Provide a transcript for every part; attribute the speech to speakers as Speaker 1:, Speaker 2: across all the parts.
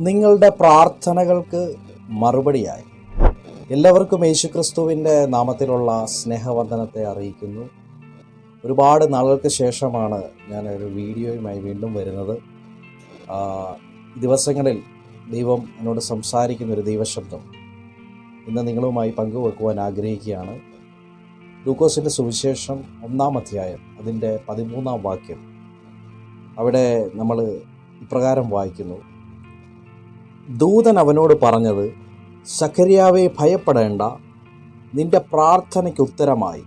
Speaker 1: നിങ്ങളുടെ പ്രാർത്ഥനകൾക്ക് മറുപടിയായി. എല്ലാവർക്കും യേശുക്രിസ്തുവിൻ്റെ നാമത്തിലുള്ള സ്നേഹവന്ദനത്തെ അറിയിക്കുന്നു. ഒരുപാട് നാളുകൾക്ക് ശേഷമാണ് ഞാനൊരു വീഡിയോയുമായി വീണ്ടും വരുന്നത്. ദിവസങ്ങളിൽ ദൈവം എന്നോട് സംസാരിക്കുന്നൊരു ദൈവശബ്ദം ഇന്ന് നിങ്ങളുമായി പങ്കുവെക്കുവാൻ ആഗ്രഹിക്കുകയാണ്. ലൂക്കോസിൻ്റെ സുവിശേഷം 1-ാം അധ്യായം അതിൻ്റെ 13-ാം വാക്യം. അവിടെ നമ്മൾ ഇപ്രകാരം വായിക്കുന്നു: ദൂതൻ അവനോട് പറഞ്ഞത്, സഖര്യാവേ, ഭയപ്പെടേണ്ട, നിന്റെ പ്രാർത്ഥനയ്ക്ക് ഉത്തരമായി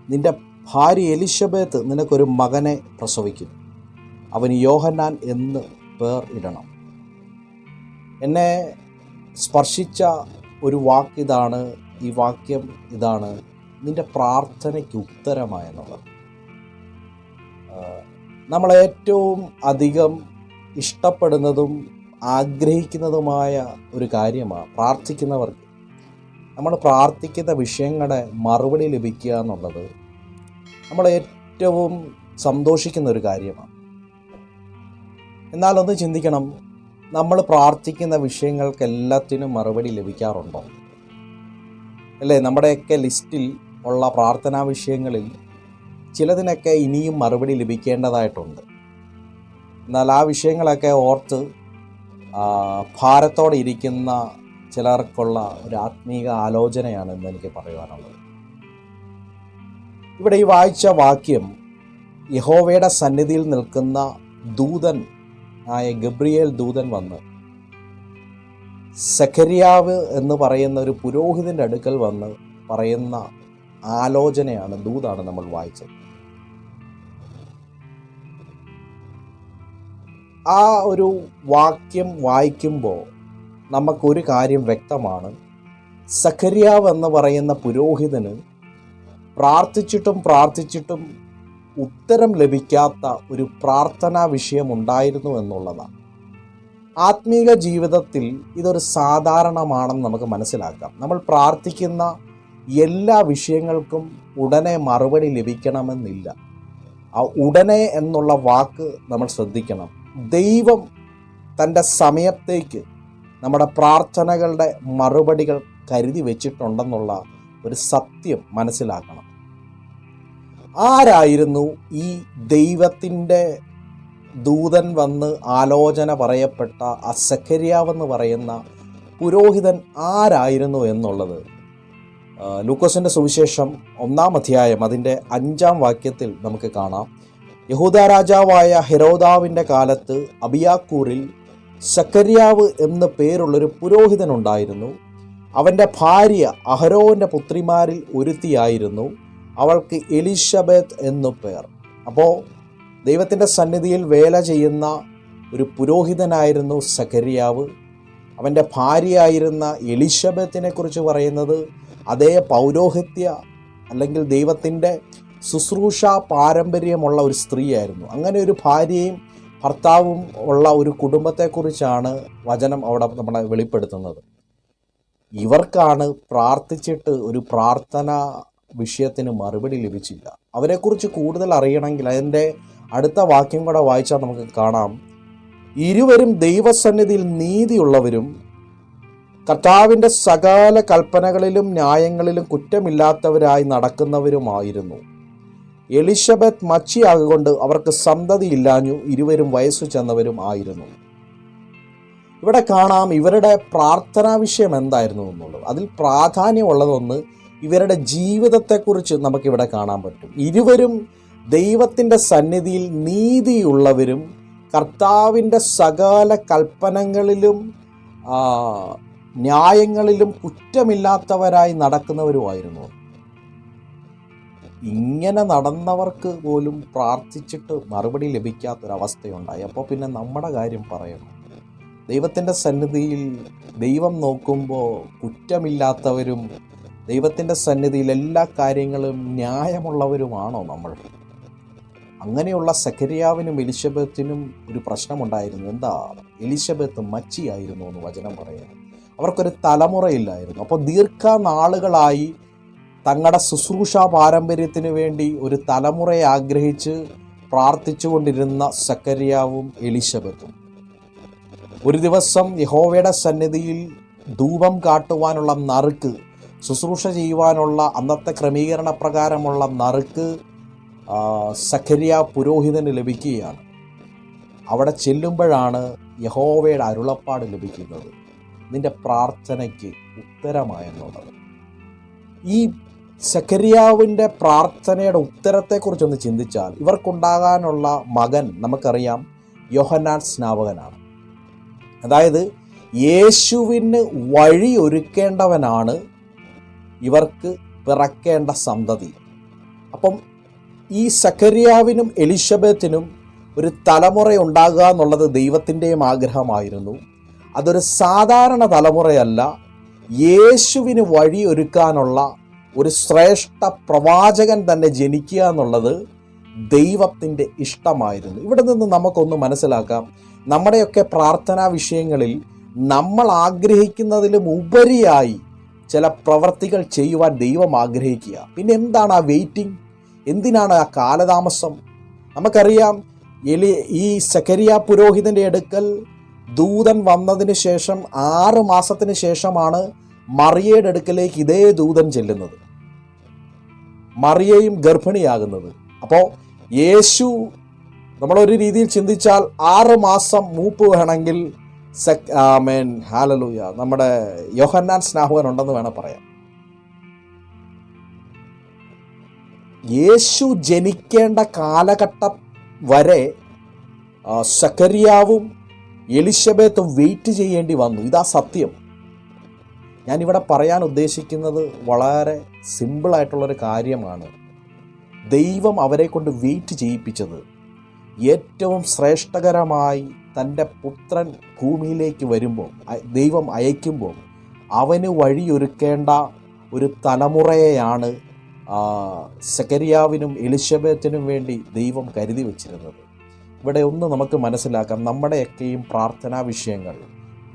Speaker 1: നിന്റെ ഭാര്യ എലിശബത്ത് നിനക്കൊരു മകനെ പ്രസവിക്കുന്നു. അവന് യോഹന്നാൻ എന്ന് പേർ ഇടണം. എന്നെ സ്പർശിച്ച ഒരു വാക്കിതാണ്, ഈ വാക്യം ഇതാണ്: നിന്റെ പ്രാർത്ഥനയ്ക്ക് ഉത്തരമായെന്നുള്ളത്. നമ്മളേറ്റവും അധികം ഇഷ്ടപ്പെടുന്നതും ആഗ്രഹിക്കുന്നതുമായ ഒരു കാര്യമാണ് പ്രാർത്ഥിക്കുന്നവർക്ക്. നമ്മൾ പ്രാർത്ഥിക്കുന്ന വിഷയങ്ങളുടെ മറുപടി ലഭിക്കുക എന്നുള്ളത് നമ്മൾ ഏറ്റവും സന്തോഷിക്കുന്ന ഒരു കാര്യമാണ്. എന്നാൽ ഒന്ന് ചിന്തിക്കണം, നമ്മൾ പ്രാർത്ഥിക്കുന്ന വിഷയങ്ങൾക്ക് എല്ലാത്തിനും മറുപടി ലഭിക്കാറുണ്ടോ? അല്ലേ? നമ്മുടെയൊക്കെ ലിസ്റ്റിൽ ഉള്ള പ്രാർത്ഥനാ വിഷയങ്ങളിൽ ചിലതിനൊക്കെ ഇനിയും മറുപടി ലഭിക്കേണ്ടതായിട്ടുണ്ട്. എന്നാൽ ആ വിഷയങ്ങളൊക്കെ ഓർത്ത് ഭാരത്തോടെ ഇരിക്കുന്ന ചിലർക്കുള്ള ഒരു ആത്മീക ആലോചനയാണ് എന്ന് എനിക്ക് പറയുവാനുള്ളത്. ഇവിടെ ഈ വായിച്ച വാക്യം യഹോവയുടെ സന്നിധിയിൽ നിൽക്കുന്ന ദൂതൻ ആയ ഗബ്രിയേൽ ദൂതൻ വന്ന് സഖര്യാവ് എന്ന് പറയുന്ന ഒരു പുരോഹിതൻ്റെ അടുക്കൽ വന്ന് പറയുന്ന ആലോചനയാണ്, ദൂതാണ് നമ്മൾ വായിച്ചത്. ആ ഒരു വാക്യം വായിക്കുമ്പോൾ നമുക്കൊരു കാര്യം വ്യക്തമാണ്. സഖര്യാവ് എന്ന് പറയുന്ന പുരോഹിതന് പ്രാർത്ഥിച്ചിട്ടും ഉത്തരം ലഭിക്കാത്ത ഒരു പ്രാർത്ഥനാ വിഷയം ഉണ്ടായിരുന്നു എന്നുള്ളതാണ്. ആത്മീക ജീവിതത്തിൽ ഇതൊരു സാധാരണമാണെന്ന് നമുക്ക് മനസ്സിലാക്കാം. നമ്മൾ പ്രാർത്ഥിക്കുന്ന എല്ലാ വിഷയങ്ങൾക്കും ഉടനെ മറുപടി ലഭിക്കണമെന്നില്ല. ആ ഉടനെ എന്നുള്ള വാക്ക് നമ്മൾ ശ്രദ്ധിക്കണം. ദൈവം തൻ്റെ സമയത്തേക്ക് നമ്മുടെ പ്രാർത്ഥനകളുടെ മറുപടികൾ കരുതി വെച്ചിട്ടുണ്ടെന്നുള്ള ഒരു സത്യം മനസ്സിലാക്കണം. ആരായിരുന്നു ഈ ദൈവത്തിൻ്റെ ദൂതൻ വന്ന് ആലോചന പറയപ്പെട്ട ആ സഖര്യാവെന്ന് പറയുന്ന പുരോഹിതൻ ആരായിരുന്നു എന്നുള്ളത് ലൂക്കോസിൻ്റെ സുവിശേഷം 1-ാം അധ്യായം അതിൻ്റെ 5-ാം വാക്യത്തിൽ നമുക്ക് കാണാം. യഹൂദ രാജാവായ ഹെരോദാവിൻ്റെ കാലത്ത് അബിയാക്കൂറിൽ സഖര്യാവ് എന്ന് പേരുള്ളൊരു പുരോഹിതനുണ്ടായിരുന്നു. അവൻ്റെ ഭാര്യ അഹരോൻ്റെ പുത്രിമാരിൽ ഒരുത്തിയായിരുന്നു. അവൾക്ക് എലിശബത്ത് എന്നു പേർ. അപ്പോൾ ദൈവത്തിൻ്റെ സന്നിധിയിൽ വേല ചെയ്യുന്ന ഒരു പുരോഹിതനായിരുന്നു സഖര്യാവ്. അവൻ്റെ ഭാര്യയായിരുന്ന എലിശബത്തിനെ കുറിച്ച് പറയുന്നത് അതേ പൗരോഹിത്യ അല്ലെങ്കിൽ ദൈവത്തിൻ്റെ ശുശ്രൂഷ പാരമ്പര്യമുള്ള ഒരു സ്ത്രീയായിരുന്നു. അങ്ങനെ ഒരു ഭാര്യയും ഭർത്താവും ഉള്ള ഒരു കുടുംബത്തെക്കുറിച്ചാണ് വചനം അവിടെ നമ്മളെ വെളിപ്പെടുത്തുന്നത്. ഇവർക്കാണ് പ്രാർത്ഥിച്ചിട്ട് ഒരു പ്രാർത്ഥന വിഷയത്തിന് മറുപടി ലഭിച്ചില്ല. അവരെക്കുറിച്ച് കൂടുതൽ അറിയണമെങ്കിൽ അതിൻ്റെ അടുത്ത വാക്യം കൂടെ വായിച്ചാൽ നമുക്ക് കാണാം. ഇരുവരും ദൈവസന്നിധിയിൽ നീതിയുള്ളവരും കർത്താവിൻ്റെ സകല കൽപ്പനകളിലും ന്യായങ്ങളിലും കുറ്റമില്ലാത്തവരായി നടക്കുന്നവരുമായിരുന്നു. എലിശബത്ത് മച്ചിയാകൊണ്ട് അവർക്ക് സന്തതിയില്ലാഞ്ഞു, ഇരുവരും വയസ്സു ചെന്നവരും ആയിരുന്നു. ഇവിടെ കാണാം ഇവരുടെ പ്രാർത്ഥനാ വിഷയം എന്തായിരുന്നു എന്നുള്ളത്. അതിൽ പ്രാധാന്യമുള്ളതൊന്ന് ഇവരുടെ ജീവിതത്തെക്കുറിച്ച് നമുക്കിവിടെ കാണാൻ പറ്റും. ഇരുവരും ദൈവത്തിൻ്റെ സന്നിധിയിൽ നീതിയുള്ളവരും കർത്താവിൻ്റെ സകല കൽപ്പനകളിലും ന്യായങ്ങളിലും കുറ്റമില്ലാത്തവരായി നടക്കുന്നവരുമായിരുന്നു. ഇങ്ങനെ നടന്നവർക്ക് പോലും പ്രാർത്ഥിച്ചിട്ട് മറുപടി ലഭിക്കാത്തൊരവസ്ഥയുണ്ടായി. അപ്പോൾ പിന്നെ നമ്മുടെ കാര്യം പറയണം. ദൈവത്തിൻ്റെ സന്നിധിയിൽ ദൈവം നോക്കുമ്പോൾ കുറ്റമില്ലാത്തവരും ദൈവത്തിൻ്റെ സന്നിധിയിൽ എല്ലാ കാര്യങ്ങളും ന്യായമുള്ളവരുമാണോ നമ്മൾ? അങ്ങനെയുള്ള സഖര്യാവിനും എലിശബത്തിനും ഒരു പ്രശ്നമുണ്ടായിരുന്നു. എന്താ? എലിശബത്ത് മച്ചിയായിരുന്നു എന്ന് വചനം പറയുന്നത്. അവർക്കൊരു തലമുറയില്ലായിരുന്നു. അപ്പോൾ ദീർഘനാളുകളായി തങ്ങളുടെ ശുശ്രൂഷ പാരമ്പര്യത്തിന് വേണ്ടി ഒരു തലമുറയെ ആഗ്രഹിച്ച് പ്രാർത്ഥിച്ചു കൊണ്ടിരുന്ന സഖര്യാവും എലിശബത്തും ഒരു ദിവസം യഹോവയുടെ സന്നിധിയിൽ ധൂപം കാട്ടുവാനുള്ള നറുക്ക്, ശുശ്രൂഷ ചെയ്യുവാനുള്ള അന്നത്തെ ക്രമീകരണ പ്രകാരമുള്ള നറുക്ക് സഖര്യ പുരോഹിതന് ലഭിക്കുകയാണ്. അവിടെ ചെല്ലുമ്പോഴാണ് യഹോവയുടെ അരുളപ്പാട് ലഭിക്കുന്നത്, നിന്റെ പ്രാർത്ഥനയ്ക്ക് ഉത്തരമായെന്നുള്ളത്. ഈ സഖര്യാവിൻ്റെ പ്രാർത്ഥനയുടെ ഉത്തരത്തെക്കുറിച്ചൊന്ന് ചിന്തിച്ചാൽ, ഇവർക്കുണ്ടാകാനുള്ള മകൻ നമുക്കറിയാം യോഹന്നാൻ സ്നാപകനാണ്. അതായത് യേശുവിന് വഴി ഒരുക്കേണ്ടവനാണ് ഇവർക്ക് പിറക്കേണ്ട സന്തതി. അപ്പം ഈ സഖര്യാവിനും എലിശബത്തിനും ഒരു തലമുറ ഉണ്ടാകുക എന്നുള്ളത് ദൈവത്തിൻ്റെയും ആഗ്രഹമായിരുന്നു. അതൊരു സാധാരണ തലമുറയല്ല, യേശുവിന് വഴി ഒരുക്കാനുള്ള ഒരു ശ്രേഷ്ഠ പ്രവാചകൻ തന്നെ ജനിക്കുക എന്നുള്ളത് ദൈവത്തിൻ്റെ ഇഷ്ടമായിരുന്നു. ഇവിടെ നിന്ന് നമുക്കൊന്ന് മനസ്സിലാക്കാം, നമ്മുടെയൊക്കെ പ്രാർത്ഥനാ വിഷയങ്ങളിൽ നമ്മൾ ആഗ്രഹിക്കുന്നതിലും ഉപരിയായി ചില പ്രവർത്തികൾ ചെയ്യുവാൻ ദൈവം ആഗ്രഹിക്കുക. പിന്നെ എന്താണ് ആ വെയിറ്റിംഗ്? എന്തിനാണ് ആ കാലതാമസം? നമുക്കറിയാം, ഈ സഖര്യ പുരോഹിതൻ്റെ അടുക്കൽ ദൂതൻ വന്നതിന് ശേഷം 6 മാസത്തിന് ശേഷമാണ് മറിയയുടെ അടുക്കലേക്ക് ഇതേ ദൂതൻ ചെല്ലുന്നത്, മറിയയും ഗർഭിണിയാകുന്നത്. അപ്പോൾ യേശു നമ്മളൊരു രീതിയിൽ ചിന്തിച്ചാൽ 6 മാസം മൂപ്പ് വേണമെങ്കിൽ ഹല്ലേലൂയ നമ്മുടെ യോഹന്നാൻ സ്നാപകൻ ഉണ്ടെന്ന് വേണം പറയാം. യേശു ജനിക്കേണ്ട കാലഘട്ടം വരെ സഖര്യാവും എലിശബത്തും വെയിറ്റ് ചെയ്യേണ്ടി വന്നു. ഇതാ സത്യം. ഞാനിവിടെ പറയാൻ ഉദ്ദേശിക്കുന്നത് വളരെ സിമ്പിളായിട്ടുള്ളൊരു കാര്യമാണ്. ദൈവം അവരെ കൊണ്ട് വെയിറ്റ് ചെയ്യിപ്പിച്ചത് ഏറ്റവും ശ്രേഷ്ഠകരമായി തൻ്റെ പുത്രൻ ഭൂമിയിലേക്ക് വരുമ്പോൾ, ദൈവം അയക്കുമ്പോൾ അവന് വഴിയൊരുക്കേണ്ട ഒരു തലമുറയെയാണ് സഖര്യാവിനും എലിശബത്തിനും വേണ്ടി ദൈവം കരുതി വച്ചിരുന്നത്. ഇവിടെ ഒന്ന് നമുക്ക് മനസ്സിലാക്കാം, നമ്മുടെയൊക്കെയും പ്രാർത്ഥനാ വിഷയങ്ങൾ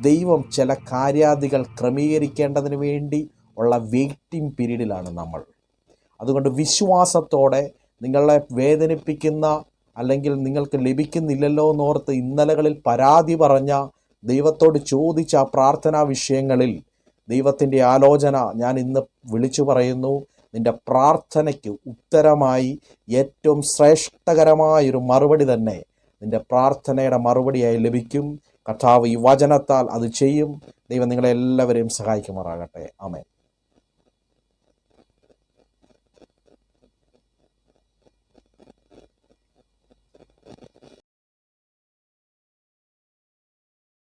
Speaker 1: ദൈവം ചില കാര്യാദികൾ ക്രമീകരിക്കേണ്ടതിന് വേണ്ടി ഉള്ള വെയിറ്റിംഗ് പീരീഡിലാണ് നമ്മൾ. അതുകൊണ്ട് വിശ്വാസത്തോടെ നിങ്ങളെ വേദനിപ്പിക്കുന്ന അല്ലെങ്കിൽ നിങ്ങൾക്ക് ലഭിക്കുന്നില്ലല്ലോ എന്നോർത്ത് ഇന്നലകളിൽ പരാതി പറഞ്ഞ, ദൈവത്തോട് ചോദിച്ച ആ പ്രാർത്ഥനാ വിഷയങ്ങളിൽ ദൈവത്തിൻ്റെ ആലോചന ഞാൻ ഇന്ന് വിളിച്ചു പറയുന്നു. നിൻ്റെ പ്രാർത്ഥനയ്ക്ക് ഉത്തരമായി ഏറ്റവും ശ്രേഷ്ഠകരമായൊരു മറുപടി തന്നെ നിൻ്റെ പ്രാർത്ഥനയുടെ മറുപടിയായി ലഭിക്കും. കർത്താവ് ഈ വചനത്താൽ അത് ചെയ്യും. ദൈവം നിങ്ങളെല്ലാവരെയും സഹായിക്കുമാറാകട്ടെ. ആമേൻ.